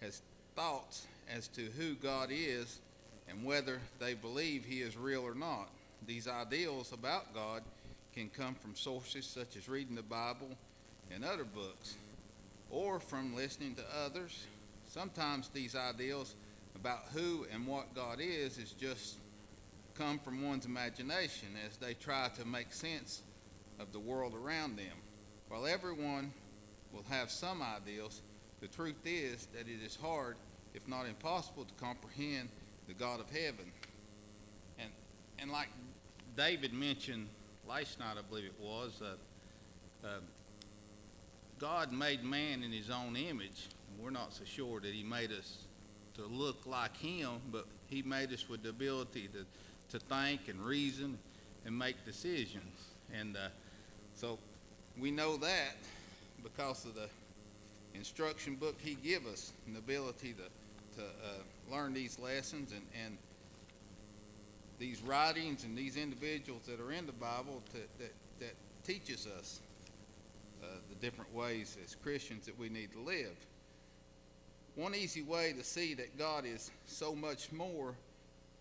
has thoughts as to who God is and whether they believe he is real or not. These ideals about God can come from sources such as reading the Bible and other books, or from listening to others. Sometimes these ideals about who and what God is just come from one's imagination as they try to make sense of the world around them. While everyone will have some ideals, the truth is that it is hard, if not impossible, to comprehend the God of heaven. And like David mentioned last night, I believe it was, God made man in his own image. We're not so sure that he made us to look like him, but he made us with the ability to think and reason and make decisions. And so we know that because of the instruction book he give us and the ability to learn these lessons and these writings and these individuals that are in the Bible that teaches us the different ways as Christians that we need to live. One easy way to see that God is so much more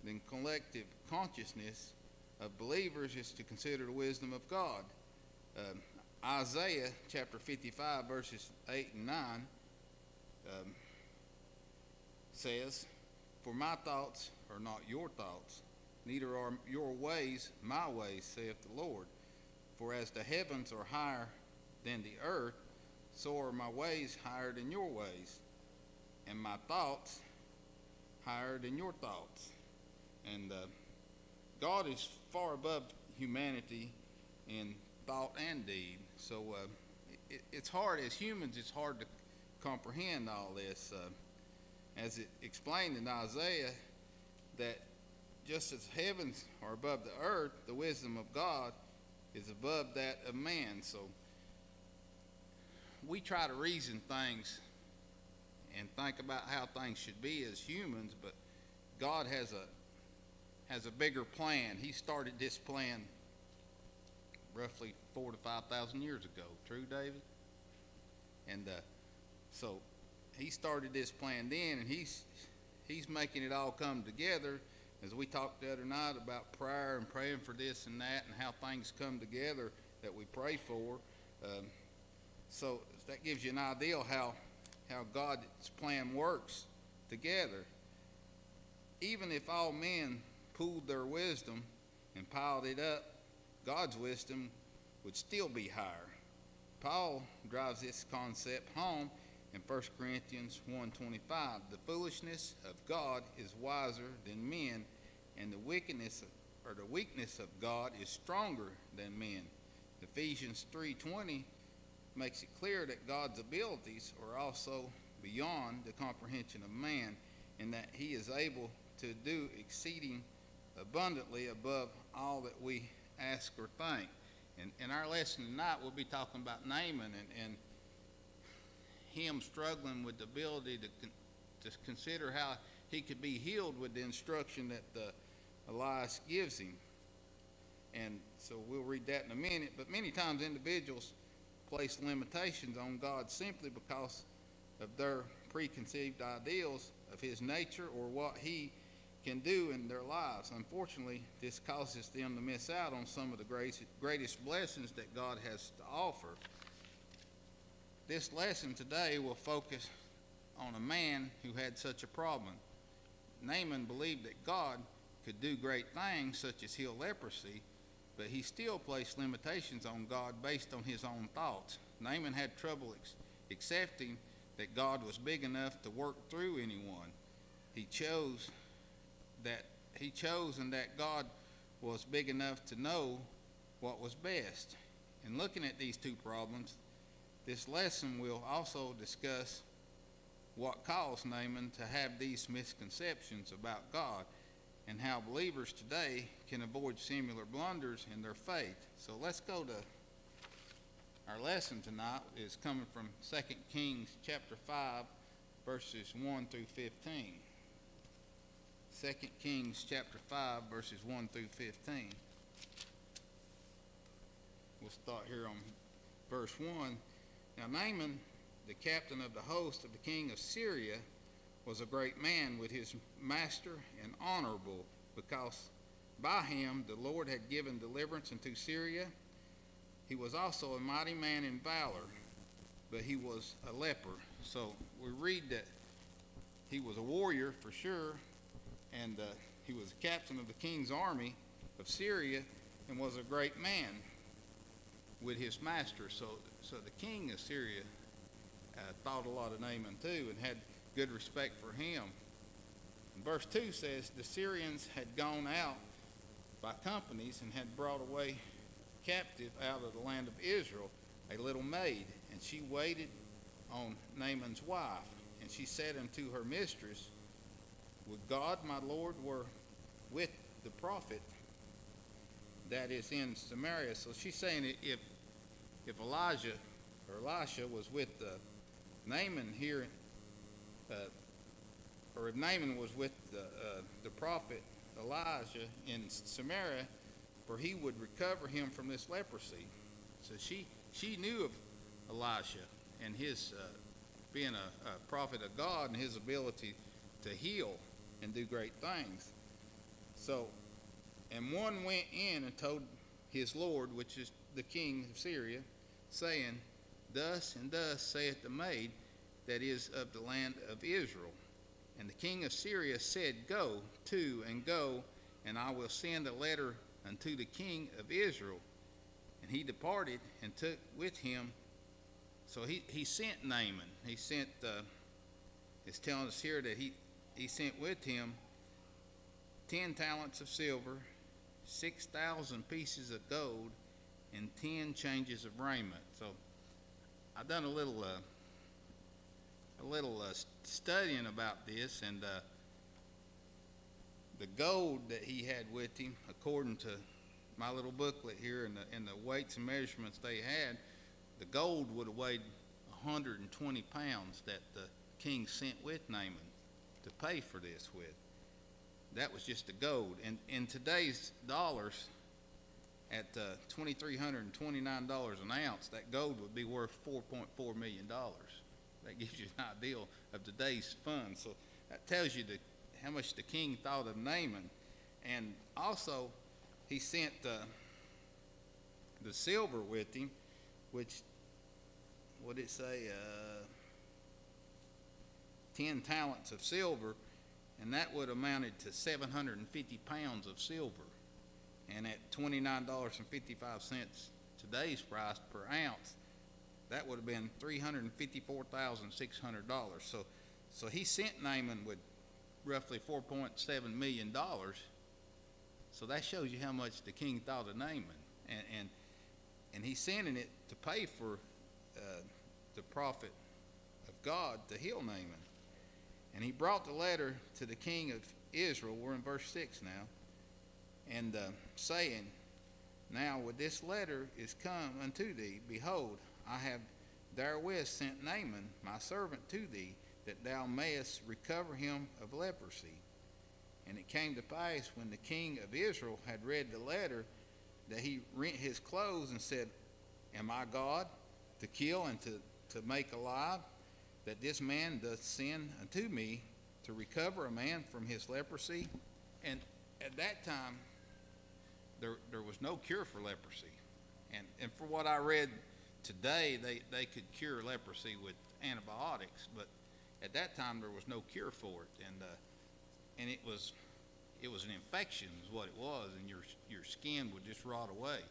than collective consciousness of believers is to consider the wisdom of God. Isaiah chapter 55 verses 8 and 9 says, "For my thoughts are not your thoughts, neither are your ways my ways, saith the Lord. For as the heavens are higher than the earth, so are my ways higher than your ways, and my thoughts higher than your thoughts." And God is far above humanity in thought and deed. So it's hard, as humans, it's hard to comprehend all this. As it explained in Isaiah, that just as heavens are above the earth, the wisdom of God is above that of man. So we try to reason things and think about how things should be as humans, but God has a bigger plan. He started this plan roughly 4,000 to 5,000 years ago. True, David? And so he started this plan then, and he's making it all come together. As we talked the other night about prayer and praying for this and that and how things come together that we pray for. So that gives you an idea how God's plan works together. Even if all men pooled their wisdom and piled it up, God's wisdom would still be higher. Paul drives this concept home in 1 Corinthians 1:25. "The foolishness of God is wiser than men, and the weakness of God is stronger than men." Ephesians 3:20 makes it clear that God's abilities are also beyond the comprehension of man, and that he is able to do exceeding abundantly above all that we ask or think. And in our lesson tonight, we'll be talking about Naaman and him struggling with the ability to consider how he could be healed with the instruction that Elias gives him. And so we'll read that in a minute. But many times individuals place limitations on God simply because of their preconceived ideals of his nature or what he can do in their lives. Unfortunately, this causes them to miss out on some of the greatest blessings that God has to offer. This lesson today will focus on a man who had such a problem. Naaman believed that God could do great things such as heal leprosy, but he still placed limitations on God based on his own thoughts. Naaman had trouble accepting that God was big enough to work through anyone. He chose and that God was big enough to know what was best. In looking at these two problems, this lesson will also discuss what caused Naaman to have these misconceptions about God and how believers today can avoid similar blunders in their faith. So let's go to our lesson tonight. Is coming from 2 Kings chapter 5, verses 1 through 15. 2 Kings chapter 5, verses 1 through 15. We'll start here on verse 1. Now Naaman, the captain of the host of the king of Syria, was a great man with his master and honorable, because by him the Lord had given deliverance into Syria. He was also a mighty man in valor, but he was a leper. So we read that he was a warrior for sure, and he was a captain of the king's army of Syria, and was a great man with his master. So the king of Syria thought a lot of Naaman too, and had good respect for him. And verse 2 says, the Syrians had gone out by companies and had brought away captive out of the land of Israel a little maid, and she waited on Naaman's wife. And she said unto her mistress, would God my Lord were with the prophet that is in Samaria. So she's saying if Elijah or Elisha was with Naaman here, or if Naaman was with the prophet Elijah in Samaria, for he would recover him from this leprosy. So she knew of Elisha and his being a prophet of God and his ability to heal and do great things. So, and one went in and told his lord, which is the king of Syria, saying, thus and thus saith the maid that is of the land of Israel. And the king of Syria said, go to and go, and I will send a letter unto the king of Israel. And he departed and took with him. So he sent Naaman. He sent, it's telling us here that he sent with him 10 talents of silver, 6,000 pieces of gold, and 10 changes of raiment. So I've done a little studying about this, and the gold that he had with him, according to my little booklet here and the weights and measurements they had, the gold would have weighed 120 pounds that the king sent with Naaman to pay for this with. That was just the gold. And in today's dollars, at $2,329 an ounce, that gold would be worth $4.4 million. That gives you an idea of today's funds. So that tells you how much the king thought of Naaman. And also, he sent the silver with him, which, what did it say? 10 talents of silver, and that would have amounted to 750 pounds of silver. And at $29.55 today's price per ounce, that would have been $354,600. So he sent Naaman with roughly $4.7 million. So that shows you how much the king thought of Naaman. And he's sending it to pay for the prophet of God to heal Naaman. And he brought the letter to the king of Israel. We're in verse 6 now. And saying, now with this letter is come unto thee, behold, I have therewith sent Naaman my servant to thee, that thou mayest recover him of leprosy. And it came to pass, when the king of Israel had read the letter, that he rent his clothes and said, am I God to kill and to make alive, that this man doth send unto me to recover a man from his leprosy? And at that time, there was no cure for leprosy. And for what I read today, they could cure leprosy with antibiotics, but at that time there was no cure for it. And it was an infection is what it was, and your skin would just rot away.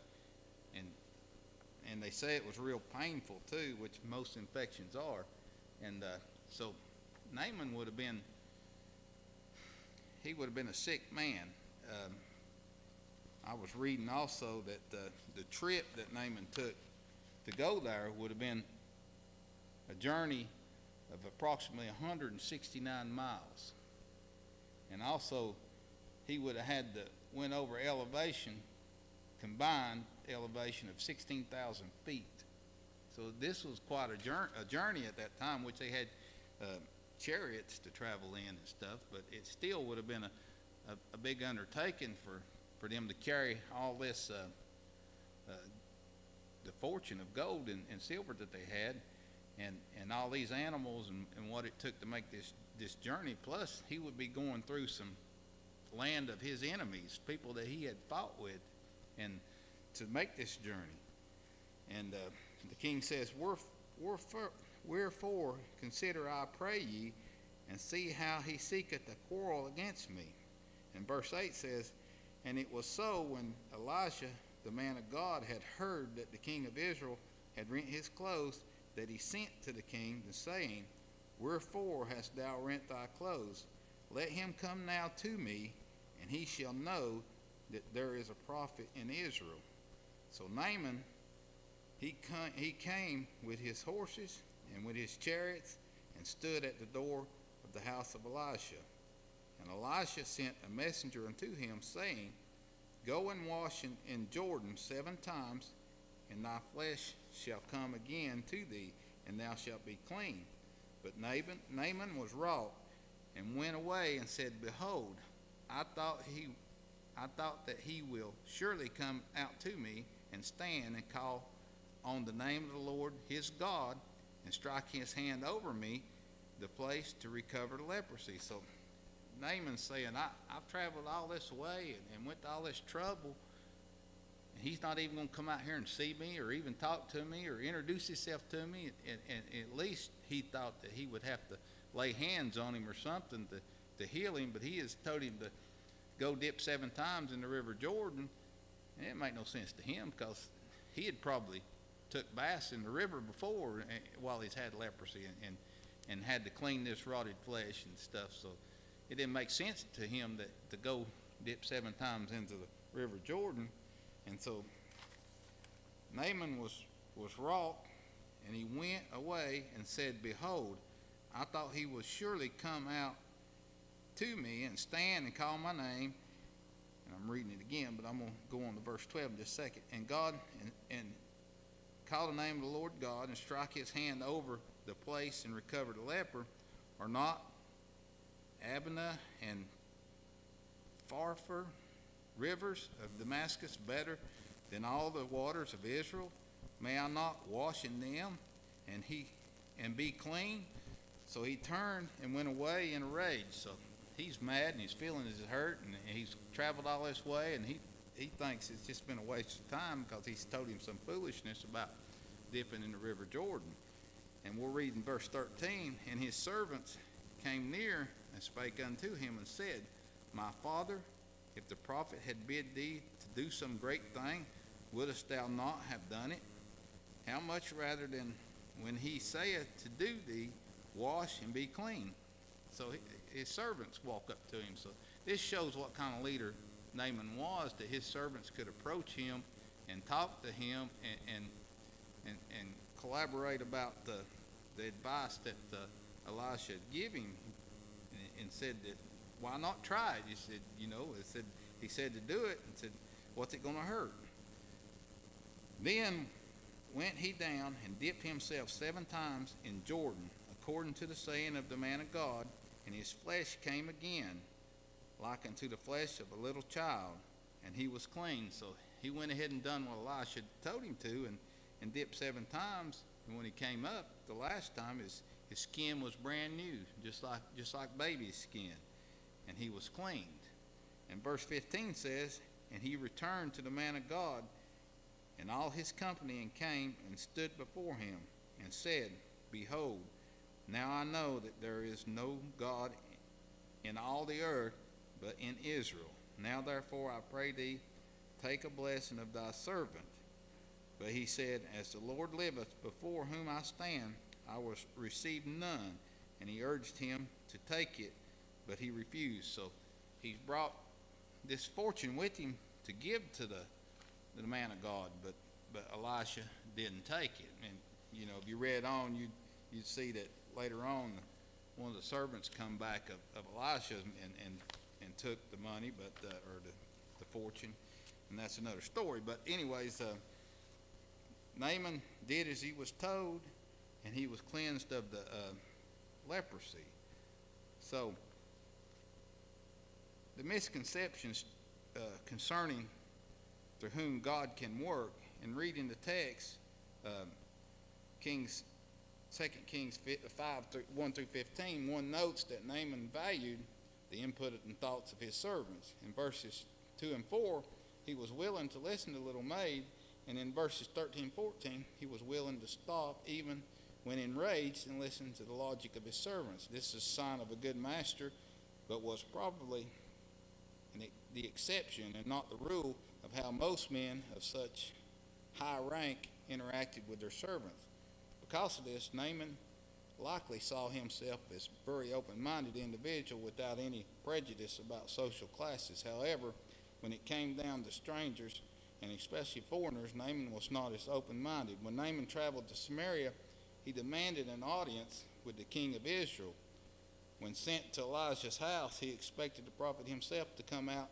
And they say it was real painful too, which most infections are. And so Naaman would have been a sick man. I was reading also that the trip that Naaman took to go there would have been a journey of approximately 169 miles. And also, he would have had went over combined elevation of 16,000 feet. So this was quite a journey at that time, which they had chariots to travel in and stuff, but it still would have been a big undertaking for them to carry all this, the fortune of gold and silver that they had. and all these animals and what it took to make this journey. Plus, he would be going through some land of his enemies, people that he had fought with, and to make this journey. And the king says, wherefore consider, I pray ye, and see how he seeketh a quarrel against me. And verse 8 says, and it was so, when Elisha, the man of God, had heard that the king of Israel had rent his clothes, that he sent to the king, saying, wherefore hast thou rent thy clothes? Let him come now to me, and he shall know that there is a prophet in Israel. So Naaman, he came with his horses and with his chariots, and stood at the door of the house of Elisha. And Elisha sent a messenger unto him, saying, go and wash in Jordan 7 times, and thy flesh shall come again to thee, and thou shalt be clean. But Naaman was wroth, and went away, and said, behold, I thought that he will surely come out to me, and stand and call on the name of the Lord his God, and strike his hand over me, the place to recover the leprosy. So Naaman's saying, I've traveled all this way and went to all this trouble, and he's not even going to come out here and see me, or even talk to me, or introduce himself to me. And at least he thought that he would have to lay hands on him or something to heal him. But he has told him to go dip 7 times in the river Jordan. And it made no sense to him, because he had probably took baths in the river before while he's had leprosy, and had to clean this rotted flesh and stuff. So it didn't make sense to him to go dip 7 times into the river Jordan. And so Naaman was wroth, and he went away and said, behold, I thought he would surely come out to me, and stand and call my name. And I'm reading it again, but I'm going to go on to verse 12 in just a second. And God, and call the name of the Lord God, and strike his hand over the place, and recover the leper. Are not Abana and Pharpar, rivers of Damascus, better than all the waters of Israel? May I not wash in them, and be clean? So he turned and went away in a rage. So he's mad, and he's feeling his hurt, and he's traveled all this way, and he thinks it's just been a waste of time, because he's told him some foolishness about dipping in the river Jordan. And we'll read in verse 13, and his servants came near and spake unto him, and said, my father, if the prophet had bid thee to do some great thing, wouldest thou not have done it? How much rather than when he saith to do thee, wash and be clean? So his servants walk up to him. So this shows what kind of leader Naaman was, that his servants could approach him and talk to him, and collaborate about the advice that Elisha had given him, and said that, why not try it? He said, he said to do it, and said, what's it going to hurt? Then went he down and dipped himself 7 times in Jordan, according to the saying of the man of God, and his flesh came again, like unto the flesh of a little child, and he was clean. So he went ahead and done what Elisha told him to, and dipped 7 times. And when he came up the last time, his skin was brand new, just like baby's skin, and he was cleaned. And verse 15 says, and he returned to the man of God and all his company, and came and stood before him, and said, behold, now I know that there is no God in all the earth but in Israel. Now therefore I pray thee, take a blessing of thy servant. But he said, as the Lord liveth, before whom I stand, I will receive none. And he urged him to take it, but he refused. So he's brought this fortune with him to give to the man of God, but Elisha didn't take it. And if you read on, you'd see that later on, one of the servants come back of Elisha and took the money, or the fortune, and that's another story. But anyways, Naaman did as he was told, and he was cleansed of the leprosy. So the misconceptions concerning through whom God can work, in reading the text, Kings 2 Kings 5, 1 through 15, one notes that Naaman valued the input and thoughts of his servants. In verses 2 and 4, he was willing to listen to the little maid, and in verses 13 and 14, he was willing to stop even when enraged and listen to the logic of his servants. This is a sign of a good master, but was probably the exception and not the rule of how most men of such high rank interacted with their servants. Because of this, Naaman likely saw himself as a very open-minded individual without any prejudice about social classes. However, when it came down to strangers, and especially foreigners, Naaman was not as open-minded. When Naaman traveled to Samaria, he demanded an audience with the king of Israel. When sent to Elijah's house, he expected the prophet himself to come out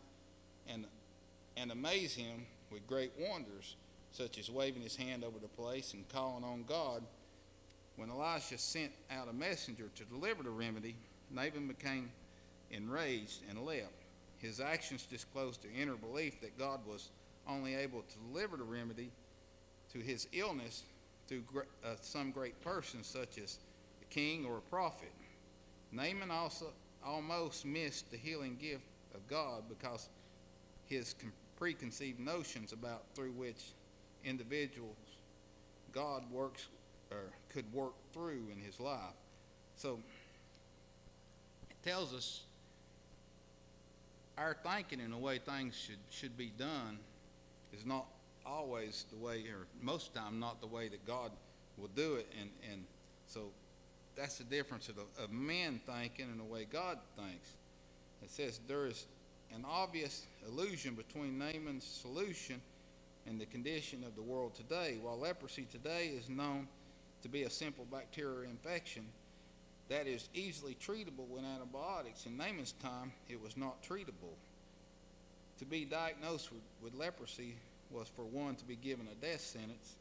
and amaze him with great wonders, such as waving his hand over the place and calling on God. When Elisha sent out a messenger to deliver the remedy, Naaman became enraged and left. His actions disclosed the inner belief that God was only able to deliver the remedy to his illness through some great person, such as a king or a prophet. Naaman also almost missed the healing gift of God because his preconceived notions about through which individuals God works or could work through in his life. So it tells us our thinking and the way things should be done is not always the way, or most of the time not the way that God will do it. And so that's the difference of men thinking and the way God thinks. It says there is an obvious illusion between Naaman's solution and the condition of the world today. While leprosy today is known to be a simple bacterial infection that is easily treatable with antibiotics, in Naaman's time it was not treatable. To be diagnosed with leprosy was for one to be given a death sentence,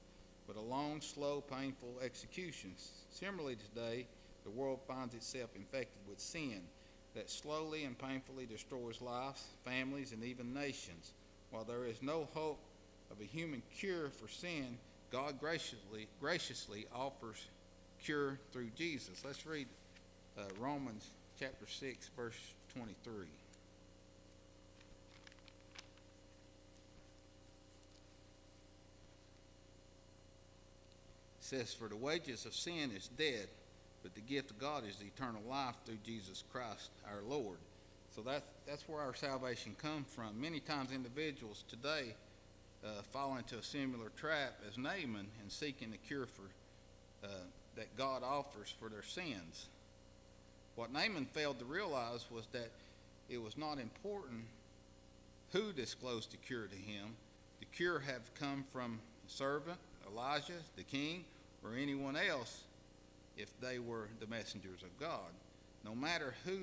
but a long, slow, painful execution. Similarly today, the world finds itself infected with sin that slowly and painfully destroys lives, families, and even nations. While there is no hope of a human cure for sin, God graciously offers cure through Jesus. Let's read Romans chapter 6, verse 23. It says, "For the wages of sin is death, but the gift of God is eternal life through Jesus Christ our Lord." So that's where our salvation comes from. Many times individuals today fall into a similar trap as Naaman in seeking the cure for that God offers for their sins. What Naaman failed to realize was that it was not important who disclosed the cure to him. The cure had come from the servant, Elijah, the king, or anyone else if they were the messengers of God. No matter who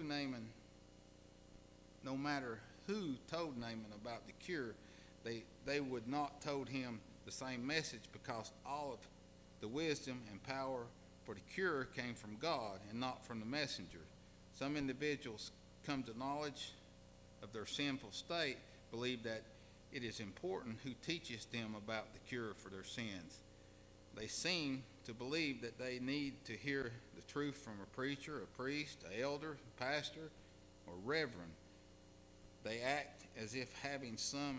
told Naaman about the cure, they would not told him the same message, because all of the wisdom and power for the cure came from God and not from the messenger. Some individuals come to knowledge of their sinful state, believe that it is important who teaches them about the cure for their sins. They seem to believe that they need to hear the truth from a preacher, a priest, an elder, a pastor, or reverend. They act as if having such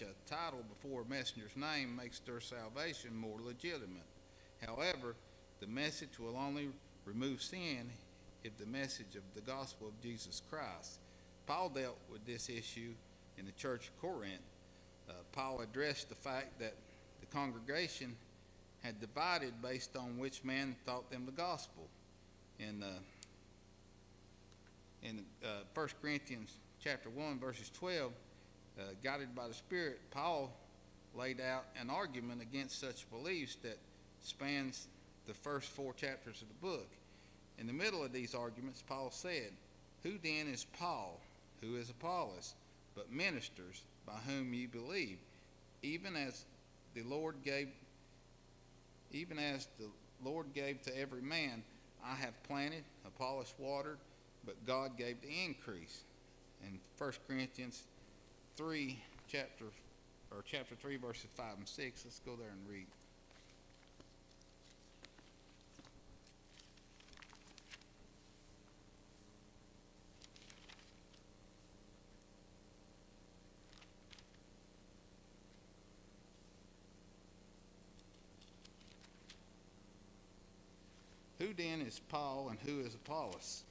a title before a messenger's name makes their salvation more legitimate. However, the message will only remove sin if the message of the gospel of Jesus Christ. Paul dealt with this issue in the church of Corinth. Paul addressed the fact that the congregation had divided based on which man taught them the gospel. In 1 Corinthians chapter 1, verses 12, guided by the Spirit, Paul laid out an argument against such beliefs that spans the first 4 chapters of the book. In the middle of these arguments, Paul said, "Who then is Paul? Who is Apollos? But ministers by whom ye believe, even as the Lord gave to every man. I have planted, Apollos watered, but God gave the increase." In 1 Corinthians 3, chapter 3, verses 5 and 6. Let's go there and read. Who then is Paul and who is Apollos?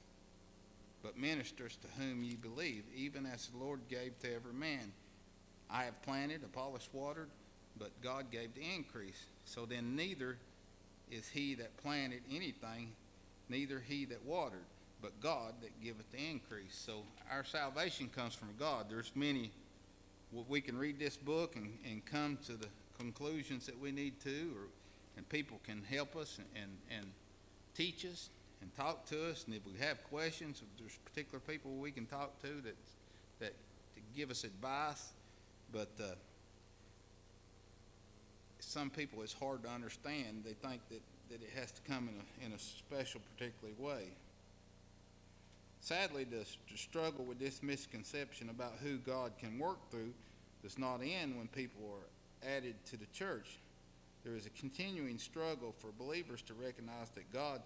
But ministers to whom ye believe, even as the Lord gave to every man. I have planted, Apollos watered, but God gave the increase. So then neither is he that planted anything, neither he that watered, but God that giveth the increase. So our salvation comes from God. There's many, we can read this book and come to the conclusions that we need to, and people can help us and teach us and talk to us. And if we have questions, if there's particular people we can talk to that to give us advice. But some people, it's hard to understand. They think that it has to come in a special, particular way. Sadly, the struggle with this misconception about who God can work through does not end when people are added to the church. There is a continuing struggle for believers to recognize that God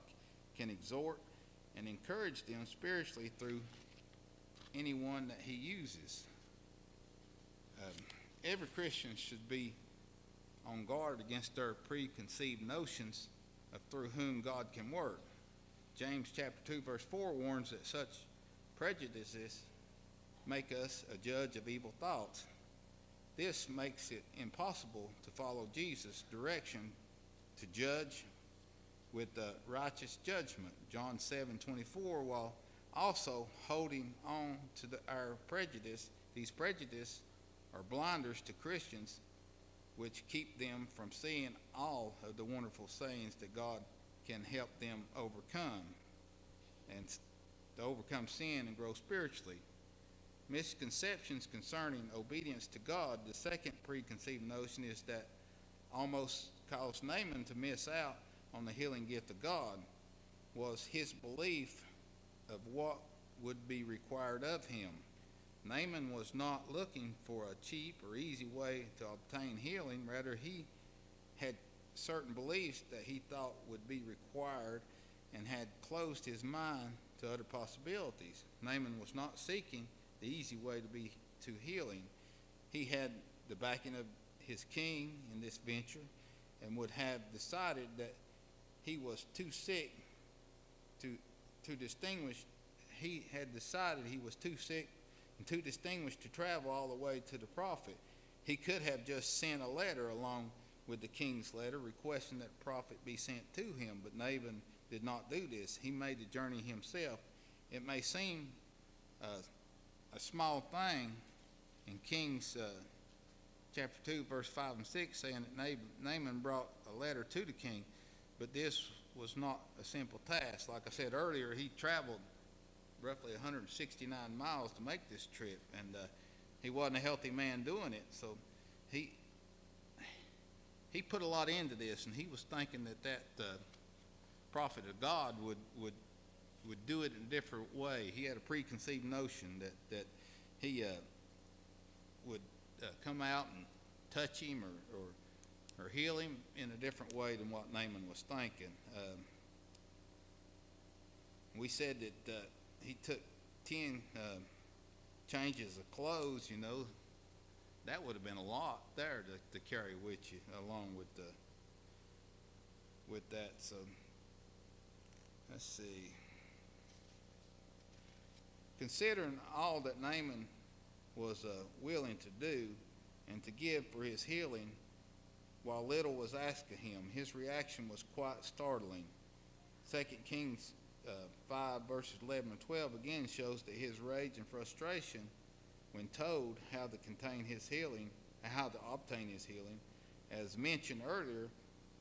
can exhort and encourage them spiritually through anyone that he uses. Every Christian should be on guard against their preconceived notions of through whom God can work. James chapter 2 verse 4 warns that such prejudices make us a judge of evil thoughts. This makes it impossible to follow Jesus' direction to judge with righteous judgment. John 7:24, while also holding on to our prejudice, these prejudices are blinders to Christians which keep them from seeing all of the wonderful sayings that God can help them overcome, and to overcome sin and grow spiritually. Misconceptions concerning obedience to God. The second preconceived notion is that almost caused Naaman to miss out on the healing gift of God was his belief of what would be required of him. Naaman was not looking for a cheap or easy way to obtain healing. Rather, he had certain beliefs that he thought would be required and had closed his mind to other possibilities. Naaman was not seeking the easy way to healing. He had the backing of his king in this venture and would have decided that he was too sick to distinguish. He had decided he was too sick and too distinguished to travel all the way to the prophet. He could have just sent a letter along with the king's letter requesting that the prophet be sent to him, but Naaman did not do this. He made the journey himself. It may seem a small thing in Kings chapter 2 verse 5 and 6 saying that Naaman brought a letter to the king, but this was not a simple task. Like I said earlier, he traveled roughly 169 miles to make this trip, and he wasn't a healthy man doing it. So he put a lot into this, and he was thinking that prophet of God would do it in a different way. He had a preconceived notion that he would come out and touch him or heal him in a different way than what Naaman was thinking. We said that he took 10 changes of clothes. That would have been a lot there to carry with you, along with that. So let's see. Considering all that Naaman was willing to do and to give for his healing, while little was asked of him, his reaction was quite startling. 2 Kings 5 verses 11 and 12 again shows that his rage and frustration when told how to obtain his healing, as mentioned earlier,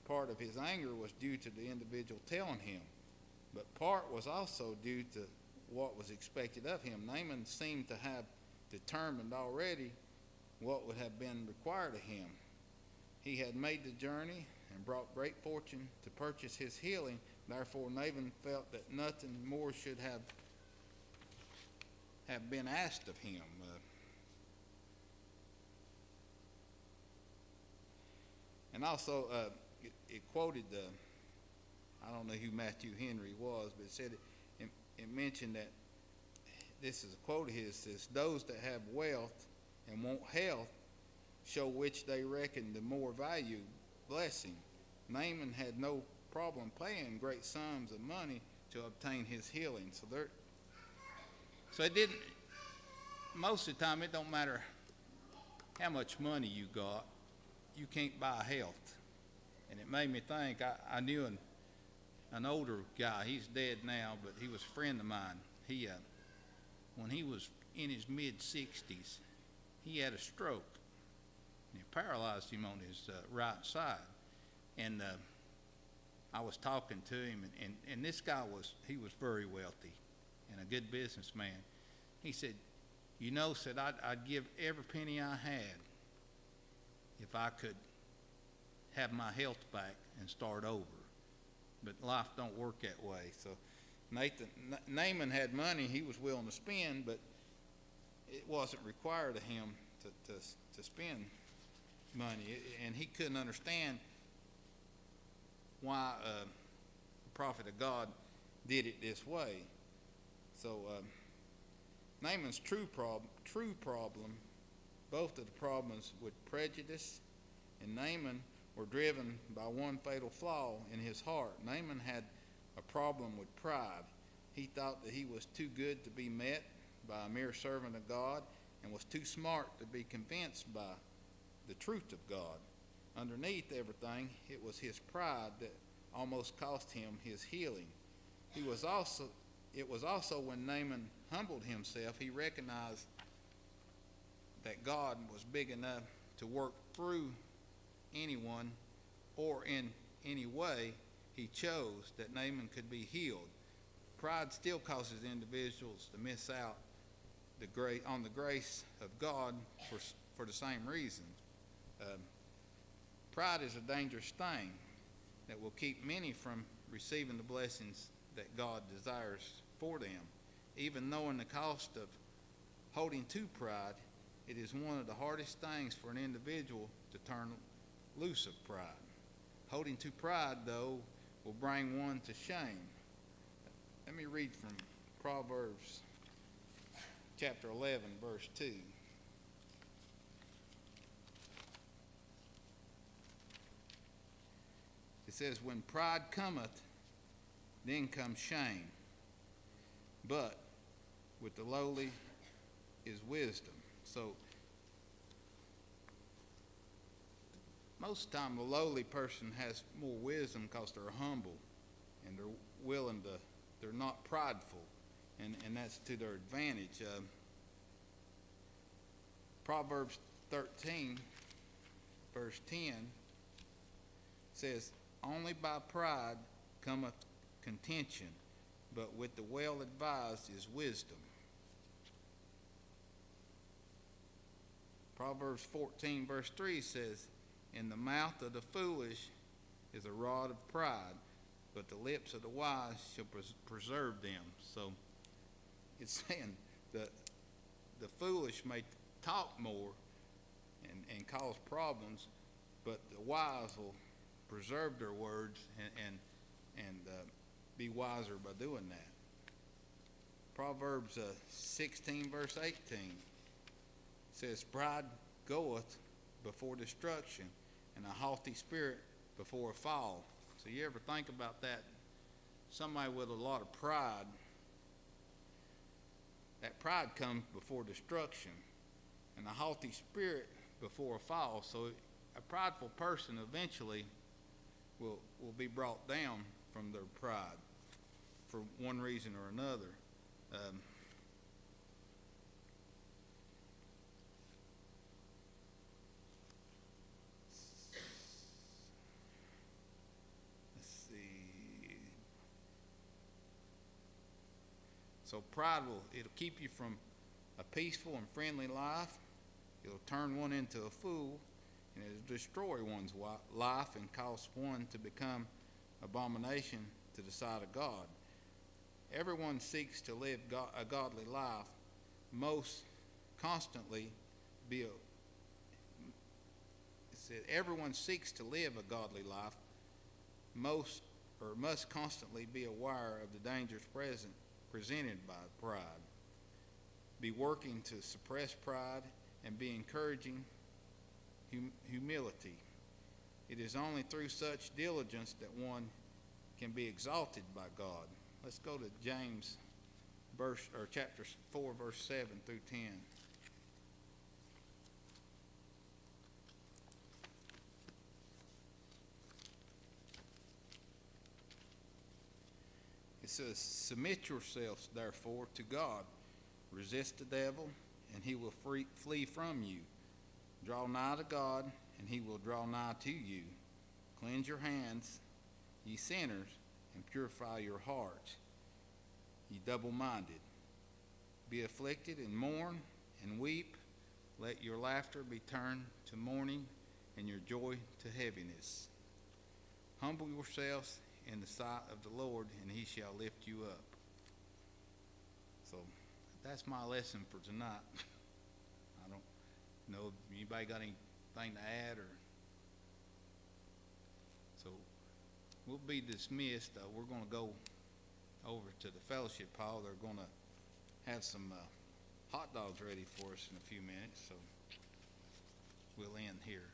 part of his anger was due to the individual telling him, but part was also due to what was expected of him. Naaman seemed to have determined already what would have been required of him. He had made the journey and brought great fortune to purchase his healing. Therefore, Naaman felt that nothing more should have been asked of him. And also, it quoted, I don't know who Matthew Henry was, but it said it mentioned that, this is a quote of his, it says, those that have wealth and want health show which they reckon the more valued blessing. Naaman had no problem paying great sums of money to obtain his healing. So it didn't. Most of the time, it don't matter how much money you got, you can't buy health. And it made me think. I knew an older guy. He's dead now, but he was a friend of mine. When he was in his mid-60s, he had a stroke. And it paralyzed him on his right side. And I was talking to him, and this guy was very wealthy and a good businessman. He said, said I'd give every penny I had if I could have my health back and start over. But life don't work that way. So Naaman had money he was willing to spend, but it wasn't required of him to spend money. And he couldn't understand why the prophet of God did it this way. So Naaman's true problem, both of the problems with prejudice and Naaman were driven by one fatal flaw in his heart. Naaman had a problem with pride. He thought that he was too good to be met by a mere servant of God and was too smart to be convinced by the truth of God. Underneath everything, it was his pride that almost cost him his healing. It was also when Naaman humbled himself, he recognized that God was big enough to work through anyone or in any way he chose, that Naaman could be healed. Pride still causes individuals to miss out on the grace of God for the same reason. Pride is a dangerous thing that will keep many from receiving the blessings that God desires for them. Even knowing the cost of holding to pride, it is one of the hardest things for an individual to turn loose of pride. Holding to pride, though, will bring one to shame. Let me read from Proverbs chapter 11, verse 2. It says, "When pride cometh, then comes shame, but with the lowly is wisdom." So most of the time, the lowly person has more wisdom because they're humble and they're not prideful, and that's to their advantage. Proverbs 13, verse 10 says, "Only by pride cometh contention, but with the well-advised is wisdom." Proverbs 14, verse 3 says, "In the mouth of the foolish is a rod of pride, but the lips of the wise shall preserve them." So it's saying that the foolish may talk more and cause problems, but the wise will preserve their words and be wiser by doing that. Proverbs 16, verse 18 says, "Pride goeth before destruction, and a haughty spirit before a fall." So you ever think about that? Somebody with a lot of pride, that pride comes before destruction, and a haughty spirit before a fall. So a prideful person eventually will be brought down from their pride for one reason or another. So pride it'll keep you from a peaceful and friendly life. It'll turn one into a fool, and it'll destroy one's life and cause one to become abomination to the sight of God. Everyone seeks to live a godly life, everyone seeks to live a godly life, must constantly be aware of the dangers presented by pride. Be working to suppress pride and be encouraging humility. It is only through such diligence that one can be exalted by God. Let's go to James chapter 4, verse 7 through 10. It says, "Submit yourselves, therefore, to God. Resist the devil, and he will flee from you. Draw nigh to God, and he will draw nigh to you. Cleanse your hands, ye sinners, and purify your hearts, ye double-minded. Be afflicted, and mourn, and weep. Let your laughter be turned to mourning, and your joy to heaviness. Humble yourselves in the sight of the Lord, and he shall lift you up." So that's my lesson for tonight. I don't know if anybody got anything to add, or so we'll be dismissed. We're going to go over to the fellowship hall. They're going to have some hot dogs ready for us in a few minutes, so we'll end here.